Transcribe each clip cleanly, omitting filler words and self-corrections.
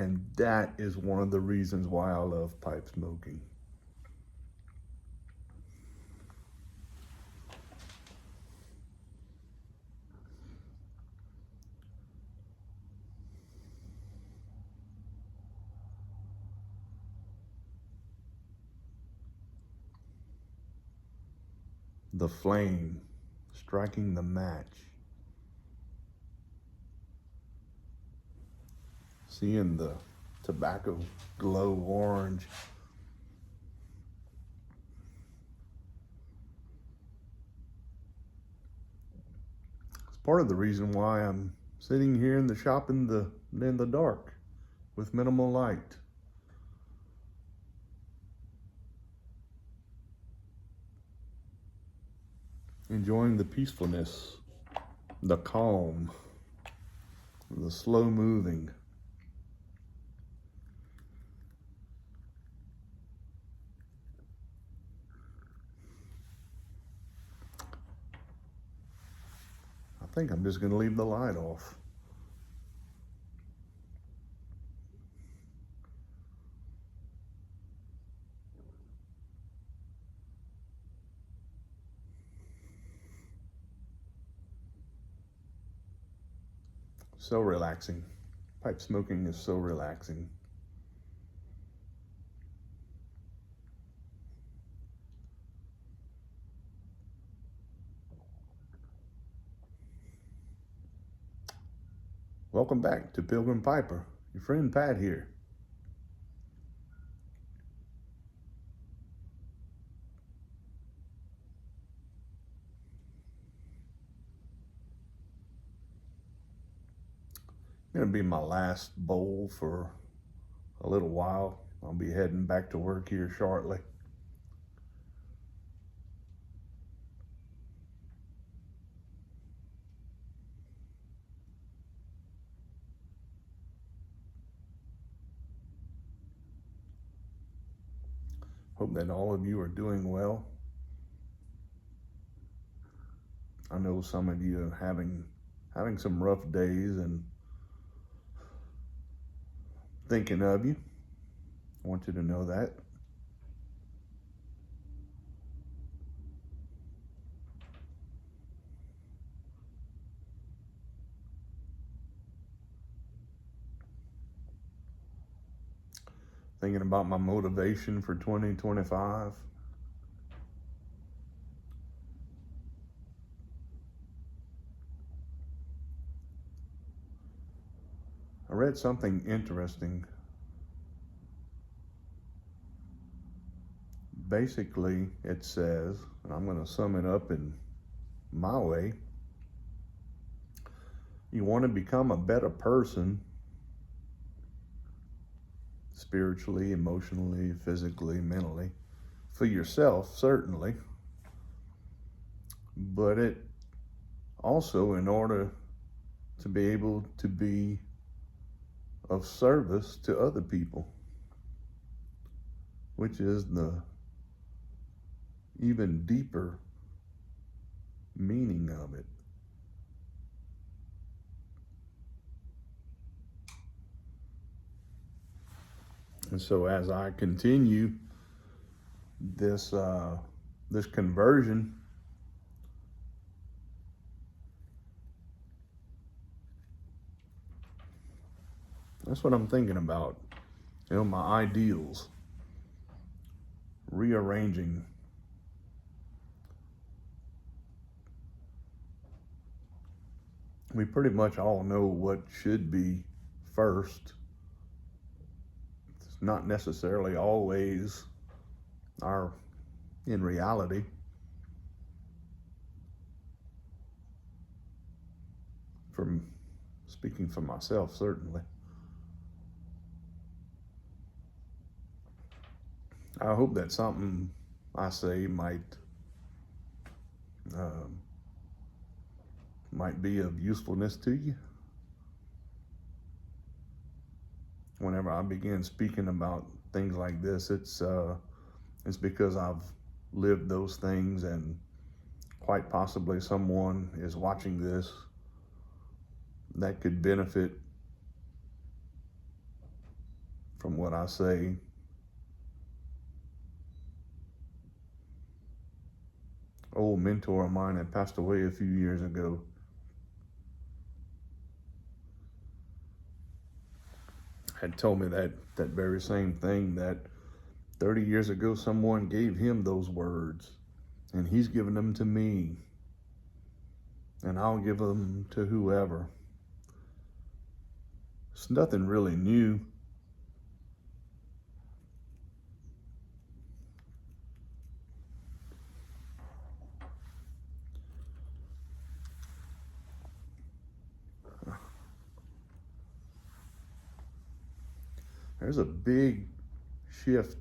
And that is one of the reasons why I love pipe smoking. The flame striking the match, seeing the tobacco glow orange. It's part of the reason why I'm sitting here in the shop in the dark with minimal light. Enjoying the peacefulness, the calm, the slow moving. I think I'm just going to leave the light off. So relaxing. Pipe smoking is so relaxing. Welcome back to Pilgrim Piper. Your friend Pat here. Gonna be my last bowl for a little while. I'll be heading back to work here shortly. Hope that all of you are doing well. I know some of you are having some rough days, and thinking of you. I want you to know that. Thinking about my motivation for 2025. I read something interesting. Basically, it says, and I'm going to sum it up in my way, you want to become a better person, spiritually, emotionally, physically, mentally, for yourself, certainly, but it also, in order to be able to be of service to other people, which is the even deeper meaning of it. And so as I continue this this conversion, that's what I'm thinking about. You know, my ideals, rearranging. We pretty much all know what should be first. It's not necessarily always our in reality. From speaking for myself, certainly. I hope that something I say um, might be of usefulness to you. Whenever I begin speaking about things like this, it's because I've lived those things, and quite possibly someone is watching this that could benefit from what I say. Old mentor of mine had passed away a few years ago. Had told me that very same thing, that 30 years ago someone gave him those words, and he's given them to me, and I'll give them to whoever. It's nothing really new. There's a big shift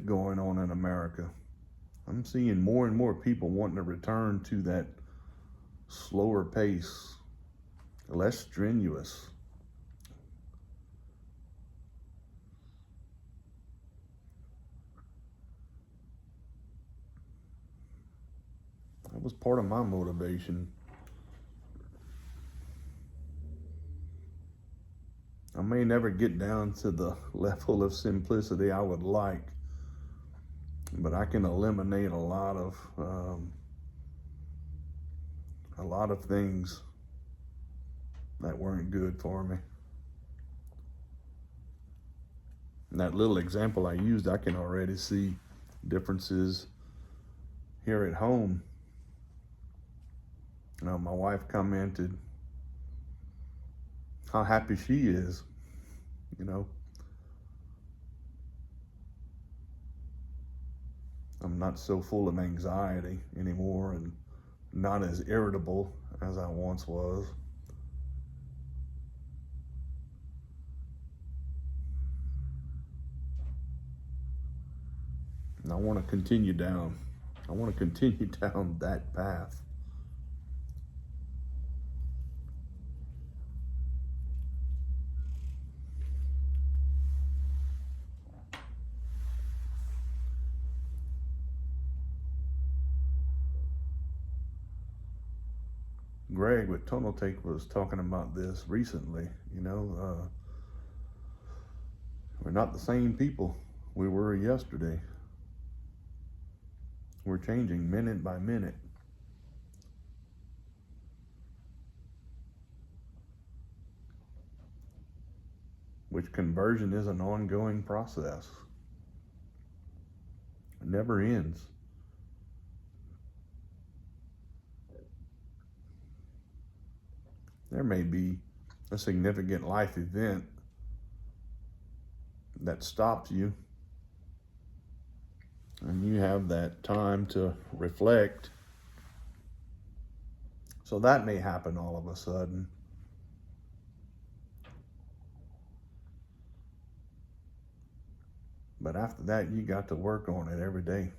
going on in America. I'm seeing more and more people wanting to return to that slower pace, less strenuous. That was part of my motivation. I may never get down to the level of simplicity I would like, but I can eliminate a lot of things that weren't good for me. And that little example I used, I can already see differences here at home. My wife commented how happy she is, I'm not so full of anxiety anymore and not as irritable as I once was. And I want to continue down that path. Greg with Tunnel Take was talking about this recently. We're not the same people we were yesterday. We're changing minute by minute. Which conversion is an ongoing process. It never ends. There may be a significant life event that stops you, and you have that time to reflect. So that may happen all of a sudden. But after that, you got to work on it every day.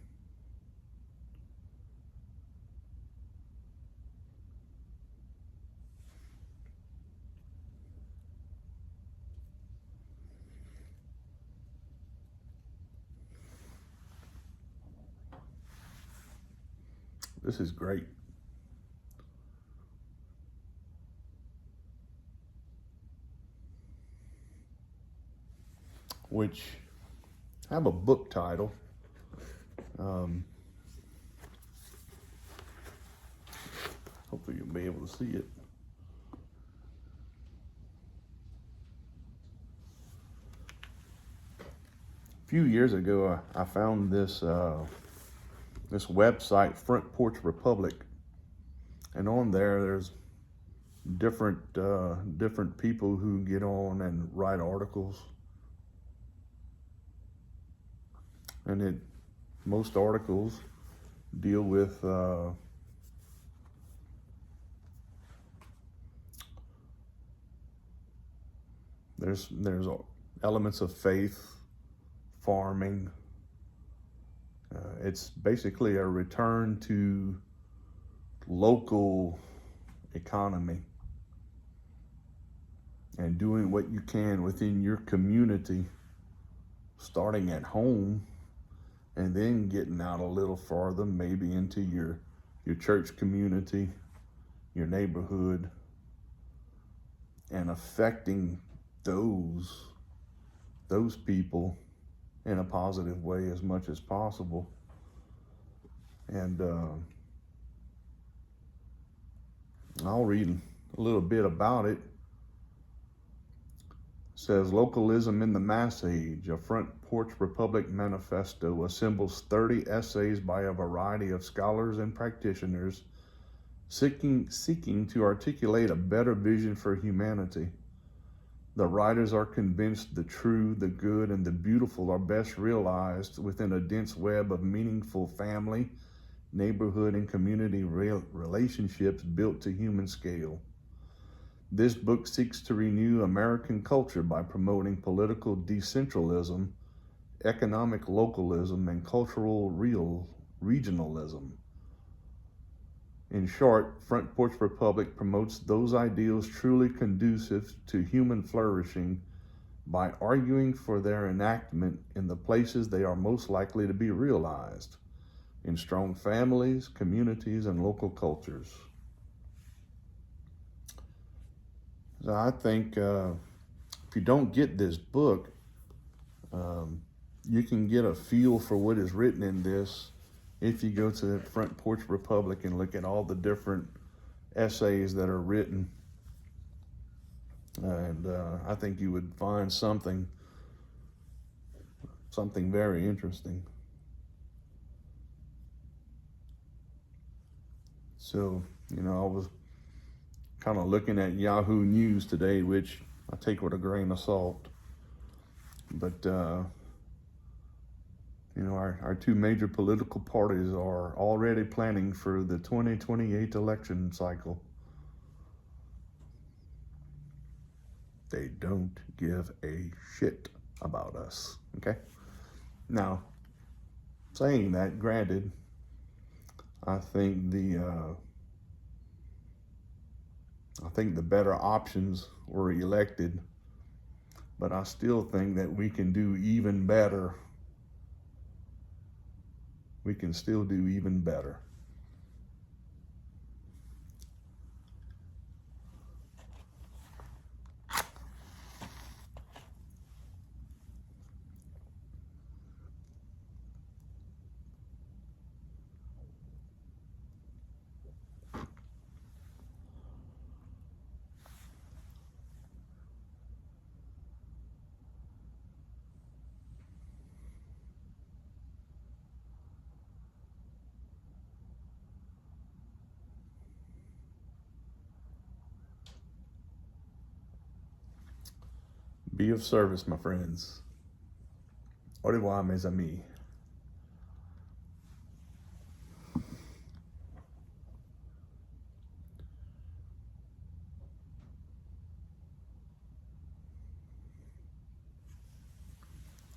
This is great. Which have a book title. Hopefully you'll be able to see it. A few years ago, I found this website, Front Porch Republic, and on there's different people who get on and write articles, and most articles deal with there's elements of faith, farming. It's basically a return to local economy and doing what you can within your community, starting at home and then getting out a little farther, maybe into your church community, your neighborhood. and affecting those people in a positive way as much as possible. And I'll read a little bit about it. It says, Localism in the Mass Age, a Front Porch Republic manifesto assembles 30 essays by a variety of scholars and practitioners seeking to articulate a better vision for humanity. The writers are convinced the true, the good, and the beautiful are best realized within a dense web of meaningful family, neighborhood, and community relationships built to human scale. This book seeks to renew American culture by promoting political decentralism, economic localism, and cultural regionalism. In short, Front Porch Republic promotes those ideals truly conducive to human flourishing by arguing for their enactment in the places they are most likely to be realized, in strong families, communities, and local cultures. So I think if you don't get this book, you can get a feel for what is written in this if you go to Front Porch Republic and look at all the different essays that are written. And I think you would find something very interesting. So, I was kind of looking at Yahoo News today, which I take with a grain of salt. But, our two major political parties are already planning for the 2028 election cycle. They don't give a shit about us, okay? Now, saying that, granted, I think the better options were elected, but I still think that we can do even better. We can still do even better. Be of service, my friends. Au revoir, mes amis.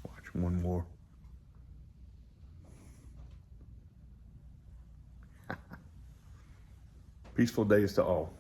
Watch one more. Peaceful days to all.